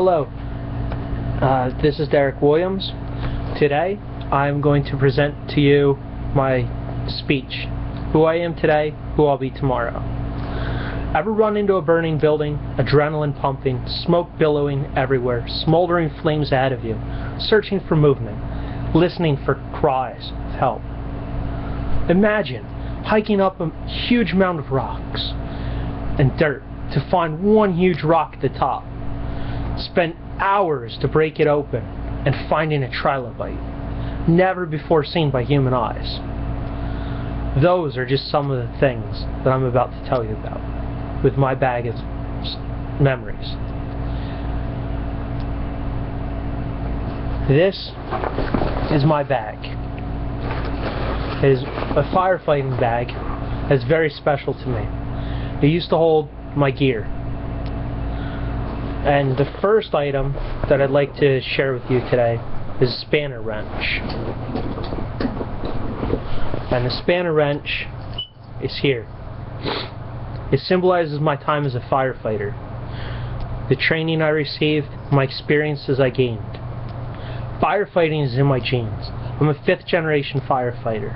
Hello, this is Derek Williams. Today I'm going to present to you my speech, who I am today, who I'll be tomorrow. Ever run into a burning building, adrenaline pumping, smoke billowing everywhere, smoldering flames ahead of you, searching for movement, listening for cries of help? Imagine hiking up a huge mound of rocks and dirt to find one huge rock at the top. Spend hours to break it open and finding a trilobite, never before seen by human eyes. Those are just some of the things that I'm about to tell you about with my bag of memories. This is my bag. It is a firefighting bag that's very special to me. It used to hold my gear. And the first item that I'd like to share with you today is a spanner wrench. And the spanner wrench is here. It symbolizes my time as a firefighter, the training I received, my experiences I gained. Firefighting is in my genes. I'm a 5th generation firefighter.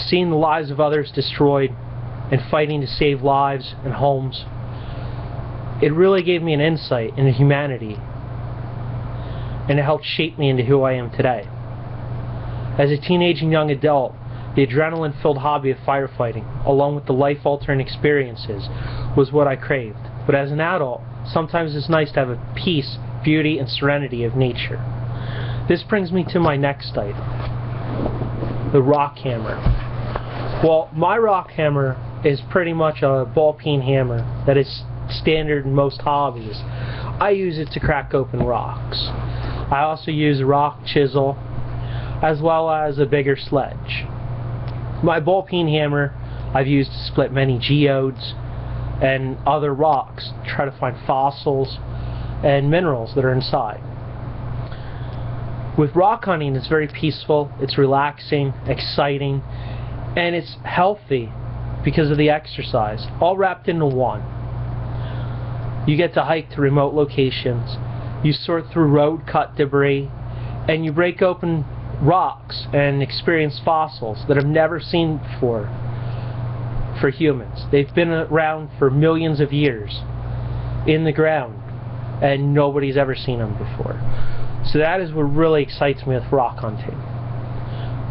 Seeing the lives of others destroyed and fighting to save lives and homes, it really gave me an insight into humanity, and it helped shape me into who I am today. As a teenage and young adult, the adrenaline-filled hobby of firefighting, along with the life-altering experiences, was what I craved. But as an adult, sometimes it's nice to have a peace, beauty, and serenity of nature. This brings me to my next item, the rock hammer. Well, my rock hammer is pretty much a ball-peen hammer that is standard in most hobbies. I use it to crack open rocks. I also use a rock chisel as well as a bigger sledge. My ball-peen hammer I've used to split many geodes and other rocks to try to find fossils and minerals that are inside. With rock hunting, it's very peaceful, it's relaxing, exciting, and it's healthy because of the exercise, all wrapped into one. You get to hike to remote locations, you sort through road cut debris, and you break open rocks and experience fossils that have never seen before for humans. They've been around for millions of years in the ground, and nobody's ever seen them before. So that is what really excites me with rock hunting.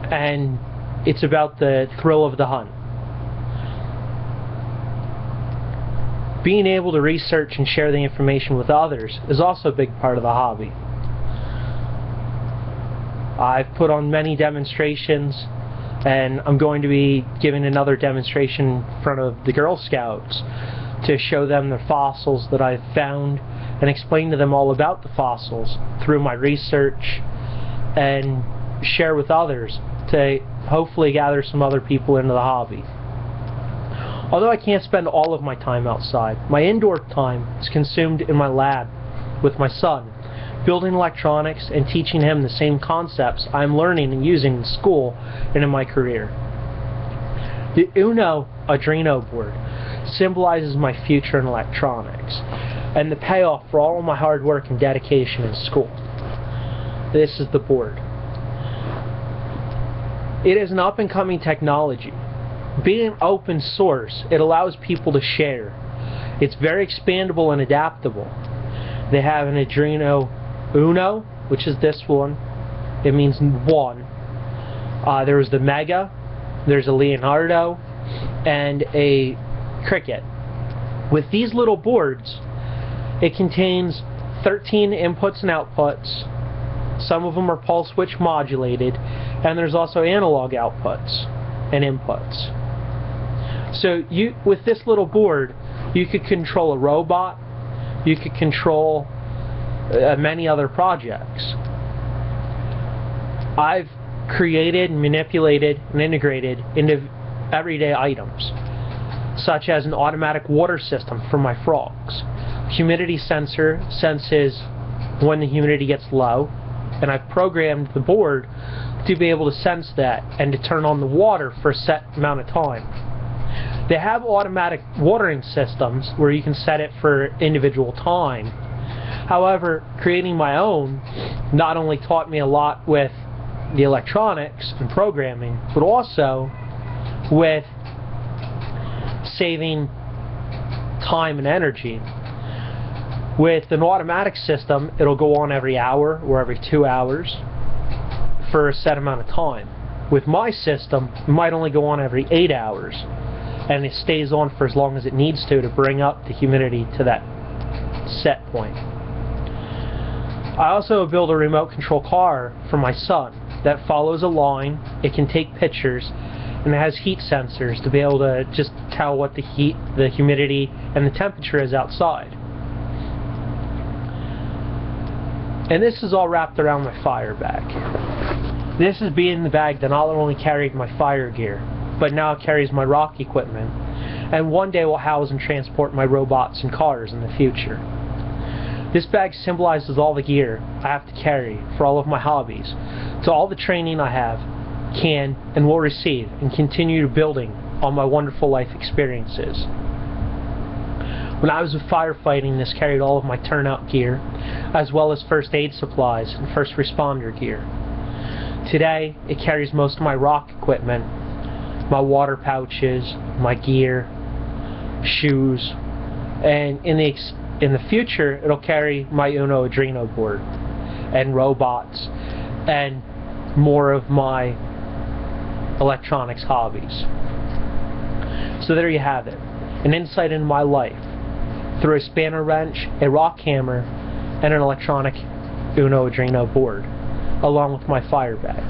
And it's about the thrill of the hunt. Being able to research and share the information with others is also a big part of the hobby. I've put on many demonstrations, and I'm going to be giving another demonstration in front of the Girl Scouts to show them the fossils that I've found and explain to them all about the fossils through my research and share with others to hopefully gather some other people into the hobby. Although I can't spend all of my time outside, my indoor time is consumed in my lab with my son, building electronics and teaching him the same concepts I'm learning and using in school and in my career. The Uno Arduino board symbolizes my future in electronics and the payoff for all of my hard work and dedication in school. This is the board. It is an up-and-coming technology. Being open source, it allows people to share. It's very expandable and adaptable. They have an Arduino Uno, which is this one. It means one. There's the Mega, there's a Leonardo, and a Cricket. With these little boards, it contains 13 inputs and outputs. Some of them are pulse width modulated, and there's also analog outputs and inputs. So with this little board, you could control a robot, you could control many other projects. I've created, manipulated, and integrated into everyday items, such as an automatic water system for my frogs. Humidity sensor senses when the humidity gets low, and I've programmed the board to be able to sense that and to turn on the water for a set amount of time. They have automatic watering systems where you can set it for individual time, However, creating my own not only taught me a lot with the electronics and programming, but also with saving time and energy. With an automatic system, it'll go on every hour or every 2 hours for a set amount of time. With my system, it might only go on every 8 hours, and it stays on for as long as it needs to bring up the humidity to that set point. I also built a remote control car for my son that follows a line. It can take pictures, and it has heat sensors to be able to just tell what the heat, the humidity, and the temperature is outside. And this is all wrapped around my fire bag. This is being the bag that not only carried my fire gear, but now it carries my rock equipment, and one day will house and transport my robots and cars in the future. This bag symbolizes all the gear I have to carry for all of my hobbies, to all the training I have, can, and will receive, and continue building on my wonderful life experiences. When I was firefighting, this carried all of my turnout gear, as well as first aid supplies and first responder gear. Today, it carries most of my rock equipment, my water pouches, my gear, shoes, and in the future, it'll carry my Uno Adreno board, and robots, and more of my electronics hobbies. So there you have it, an insight into my life through a spanner wrench, a rock hammer, and an electronic Uno Adreno board, along with my fire bag.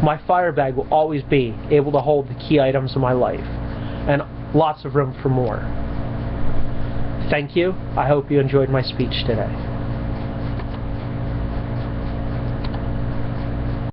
My fire bag will always be able to hold the key items of my life, and lots of room for more. Thank you. I hope you enjoyed my speech today.